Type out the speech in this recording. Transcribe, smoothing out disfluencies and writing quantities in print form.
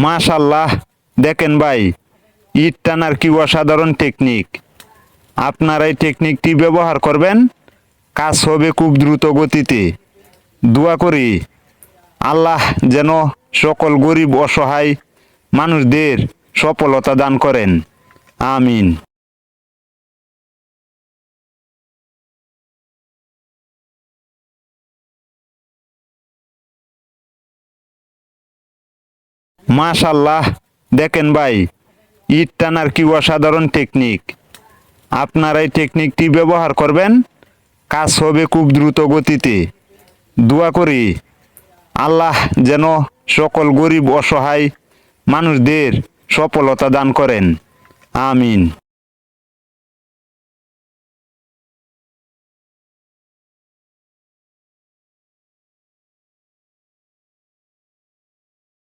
মাশাল্লাহ, দেখেন ভাই, ইট টানার কি অসাধারণ টেকনিক। আপনারা এই টেকনিকটি ব্যবহার করবেন, কাজ হবে খুব দ্রুত গতিতে। দোয়া করি আল্লাহ যেন সকল গরিব অসহায় মানুষদের সফলতা দান করেন। আমিন। মাশাল্লাহ, দেখেন ভাই, ইট টানার কি অসাধারণ টেকনিক। আপনারা এই টেকনিকটি ব্যবহার করবেন, কাজ হবে খুব দ্রুত গতিতে। দোয়া করি আল্লাহ যেন সকল গরিব অসহায় মানুষদের সফলতা দান করেন। আমিন।